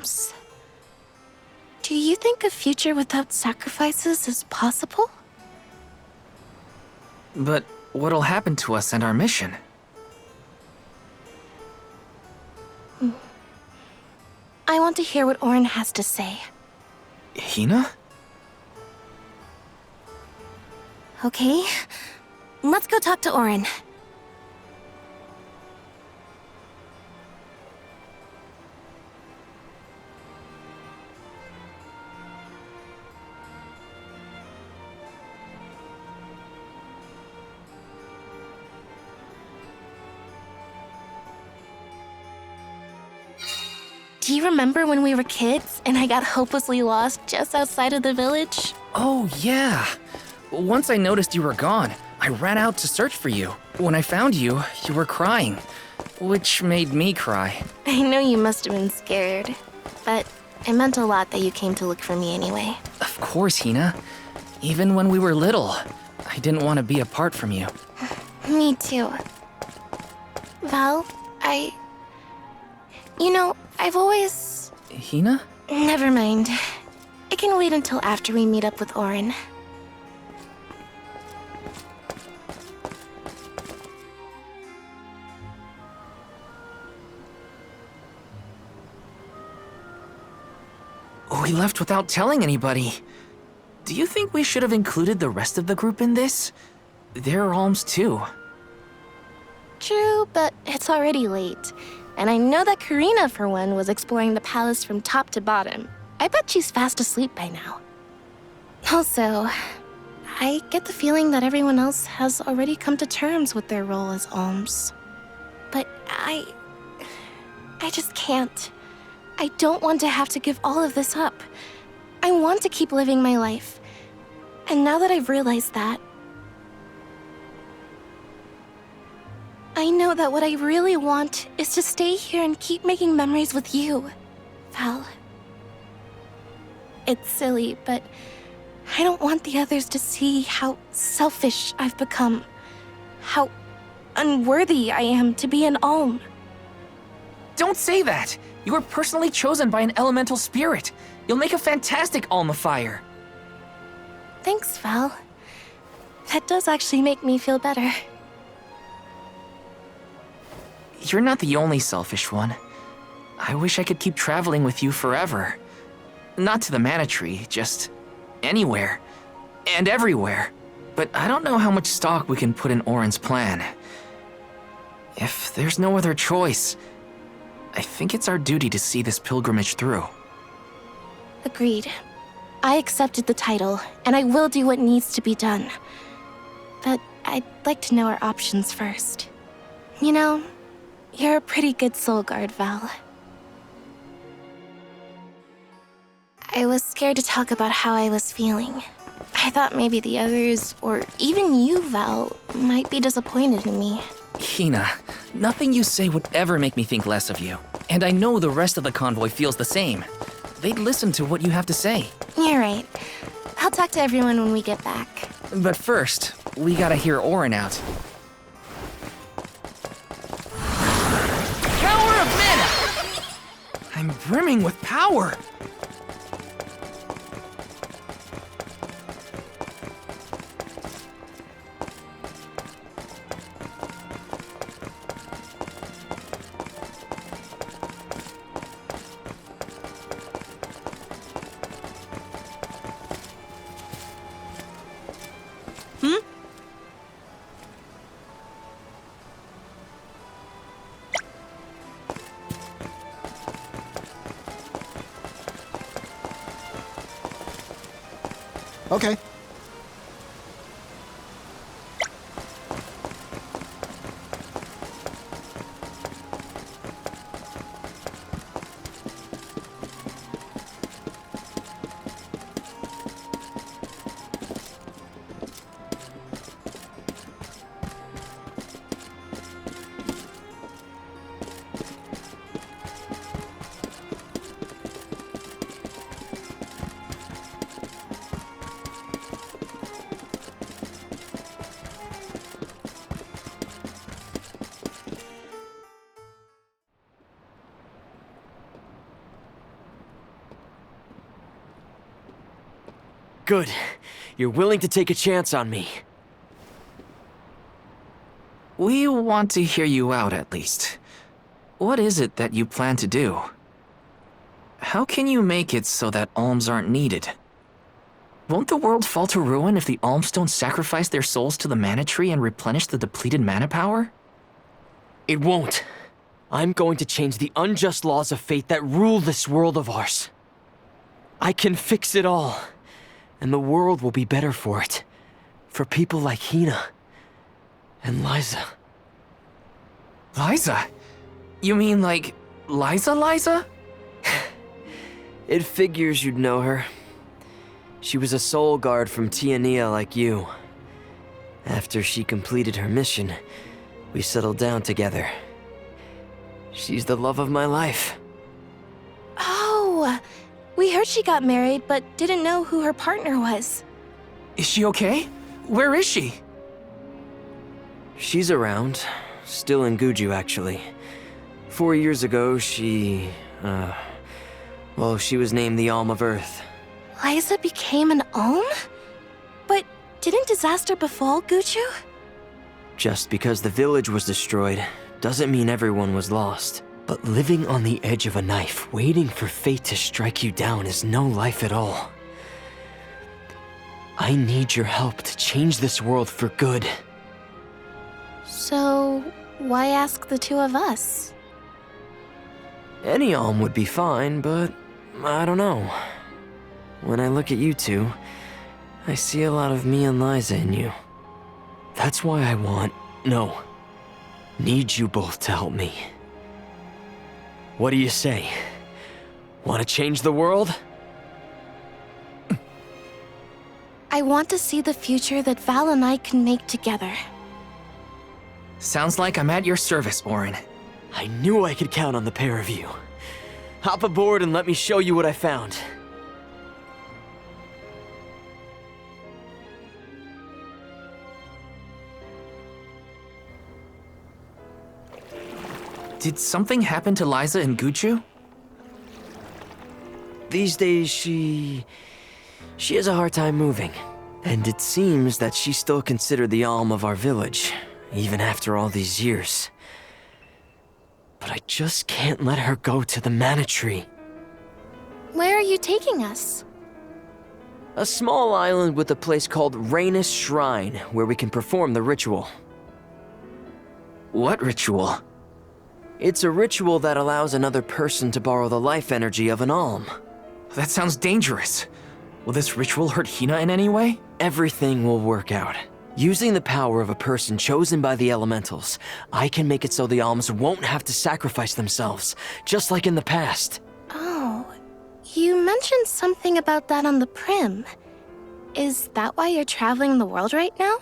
Alms. Do you think a future without sacrifices is possible? But what'll happen to us and our mission? I want to hear what Auron has to say. Hina? Okay, let's go talk to Auron. Do you remember when we were kids and I got hopelessly lost just outside of the village? Oh, yeah. Once I noticed you were gone, I ran out to search for you. When I found you, you were crying, which made me cry. I know you must have been scared, but it meant a lot that you came to look for me anyway. Of course, Hina. Even when we were little, I didn't want to be apart from you. Me too. Val, You know, I've always... Hina? Never mind. It can wait until after we meet up with Auron. We left without telling anybody. Do you think we should have included the rest of the group in this? They're alms too. True, but it's already late. And I know that Karina, for one, was exploring the palace from top to bottom. I bet she's fast asleep by now. Also, I get the feeling that everyone else has already come to terms with their role as alms. But I just can't. I don't want to have to give all of this up. I want to keep living my life. And now that I've realized that, I know that what I really want is to stay here and keep making memories with you, Val. It's silly, but I don't want the others to see how selfish I've become. How unworthy I am to be an alm. Don't say that! You were personally chosen by an elemental spirit. You'll make a fantastic Alma-fire. Thanks, Val. That does actually make me feel better. You're not the only selfish one. I wish I could keep traveling with you forever. Not to the Mana Tree, just anywhere. And everywhere. But I don't know how much stock we can put in Auron's plan. If there's no other choice, I think it's our duty to see this pilgrimage through. Agreed. I accepted the title, and I will do what needs to be done. But I'd like to know our options first. You know, you're a pretty good soul guard, Val. I was scared to talk about how I was feeling. I thought maybe the others, or even you, Val, might be disappointed in me. Hina, nothing you say would ever make me think less of you. And I know the rest of the convoy feels the same. They'd listen to what you have to say. You're right. I'll talk to everyone when we get back. But first, we gotta hear Auron out. Power of mana! I'm brimming with power! Okay. Good. You're willing to take a chance on me. We want to hear you out at least. What is it that you plan to do? How can you make it so that alms aren't needed? Won't the world fall to ruin if the alms don't sacrifice their souls to the mana tree and replenish the depleted mana power? It won't. I'm going to change the unjust laws of fate that rule this world of ours. I can fix it all, and the world will be better for it. For people like Hina and Liza. Liza? You mean like Liza? It figures you'd know her. She was a soul guard from Tiania like you. After she completed her mission, we settled down together. She's the love of my life. Oh, we heard she got married, but didn't know who her partner was. Is she okay? Where is she? She's around. Still in Guju, actually. 4 years ago, she was named the Alm of Earth. Liza became an Alm? But didn't disaster befall Guju? Just because the village was destroyed doesn't mean everyone was lost. But living on the edge of a knife, waiting for fate to strike you down is no life at all. I need your help to change this world for good. So, why ask the two of us? Any Alm would be fine, but I don't know. When I look at you two, I see a lot of me and Liza in you. That's why I need you both to help me. What do you say? Want to change the world? I want to see the future that Val and I can make together. Sounds like I'm at your service, Auron. I knew I could count on the pair of you. Hop aboard and let me show you what I found. Did something happen to Liza in Guju? These days, she has a hard time moving. And it seems that she's still considered the Alm of our village, even after all these years. But I just can't let her go to the Mana Tree. Where are you taking us? A small island with a place called Rhaenys Shrine, where we can perform the ritual. What ritual? It's a ritual that allows another person to borrow the life energy of an Alm. That sounds dangerous. Will this ritual hurt Hina in any way? Everything will work out. Using the power of a person chosen by the elementals, I can make it so the Alms won't have to sacrifice themselves, just like in the past. Oh, you mentioned something about that on the Prim. Is that why you're traveling the world right now?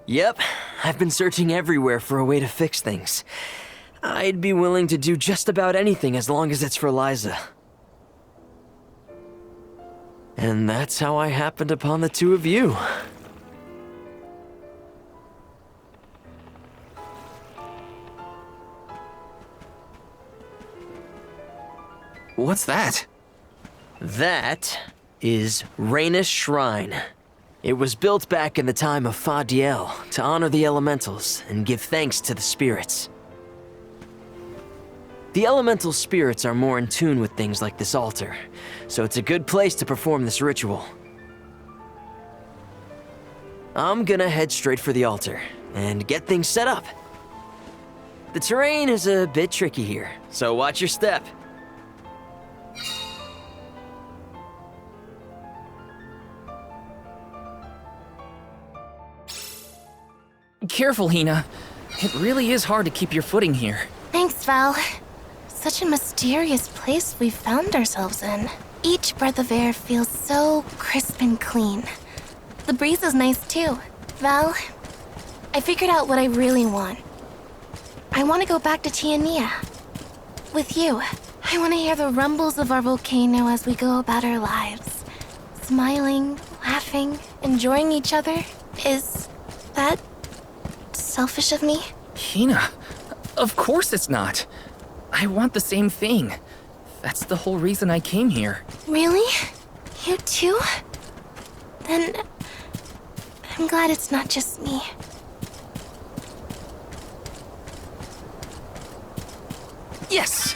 Yep, I've been searching everywhere for a way to fix things. I'd be willing to do just about anything as long as it's for Liza. And that's how I happened upon the two of you. What's that? That is Rhaenys Shrine. It was built back in the time of Fadiel to honor the elementals and give thanks to the spirits. The elemental spirits are more in tune with things like this altar, so it's a good place to perform this ritual. I'm gonna head straight for the altar and get things set up. The terrain is a bit tricky here, so watch your step. Careful, Hina. It really is hard to keep your footing here. Thanks, Val. Such a mysterious place we've found ourselves in. Each breath of air feels so crisp and clean. The breeze is nice too. Val, I figured out what I really want. I want to go back to Tiania. With you. I want to hear the rumbles of our volcano as we go about our lives. Smiling, laughing, enjoying each other. Is that selfish of me? Hina, of course it's not. I want the same thing. That's the whole reason I came here. Really? You too? Then I'm glad it's not just me. Yes!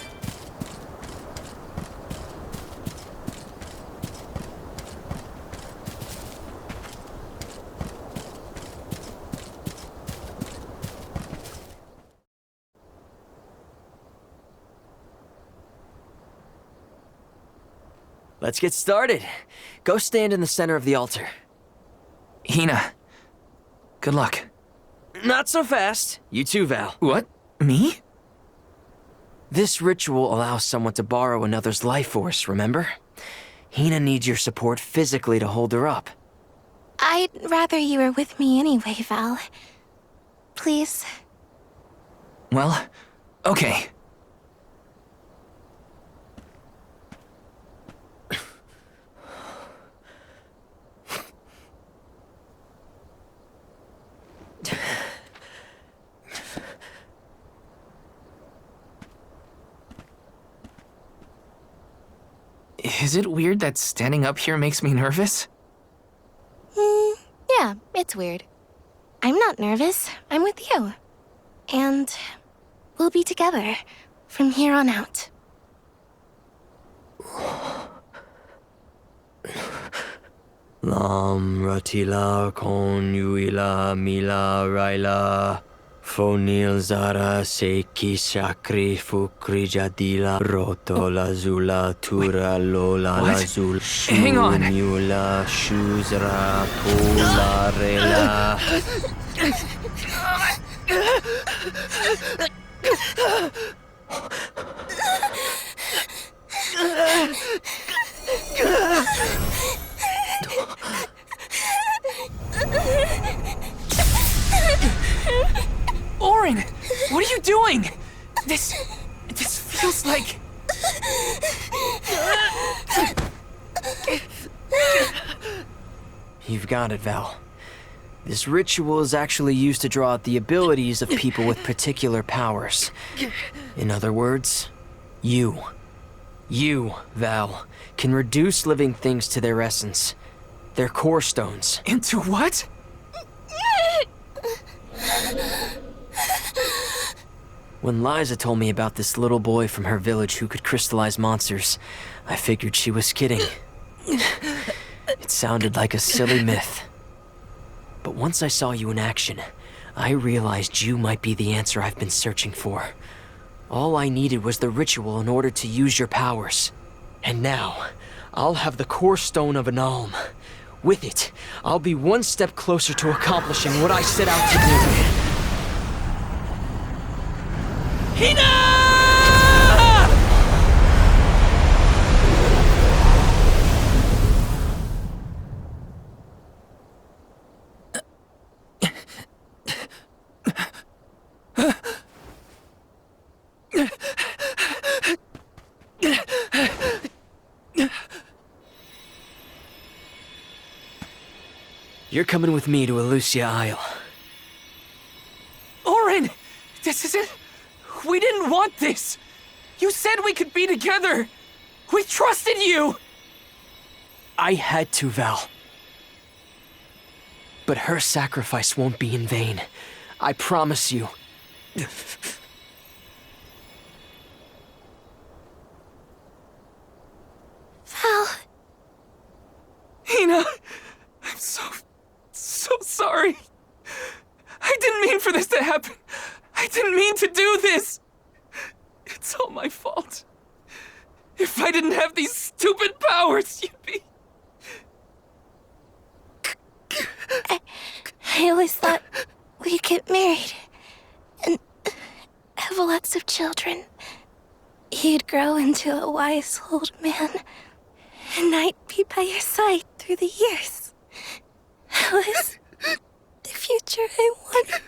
Let's get started. Go stand in the center of the altar. Hina, good luck. Not so fast. You too, Val. What? Me? This ritual allows someone to borrow another's life force, remember? Hina needs your support physically to hold her up. I'd rather you were with me anyway, Val. Please. Well, okay. Is it weird that standing up here makes me nervous? Yeah, it's weird. I'm not nervous. I'm with you. And we'll be together from here on out. Lam ratila kon yuila mila raila fonil zara seki shakri fukri jadila roto lazula tura lola What? lazul Hang on. shula shuzra pula rela. Orin, what are you doing? This feels like... You've got it, Val. This ritual is actually used to draw out the abilities of people with particular powers. In other words, you, Val, can reduce living things to their essence, their core stones. Into what? When Liza told me about this little boy from her village who could crystallize monsters, I figured she was kidding. It sounded like a silly myth. But once I saw you in action, I realized you might be the answer I've been searching for. All I needed was the ritual in order to use your powers. And now, I'll have the core stone of an Alm. With it, I'll be one step closer to accomplishing what I set out to do. Hina! You're coming with me to Elusia Isle. Orin! This isn't... We didn't want this! You said we could be together! We trusted you! I had to, Val. But her sacrifice won't be in vain. I promise you. Val, Hina, I'm so sorry. I didn't mean for this to happen. I didn't mean to do this. It's all my fault. If I didn't have these stupid powers, you'd be... I always thought we'd get married and have lots of children. You'd grow into a wise old man, and I'd be by your side through the years. That was the future I wanted.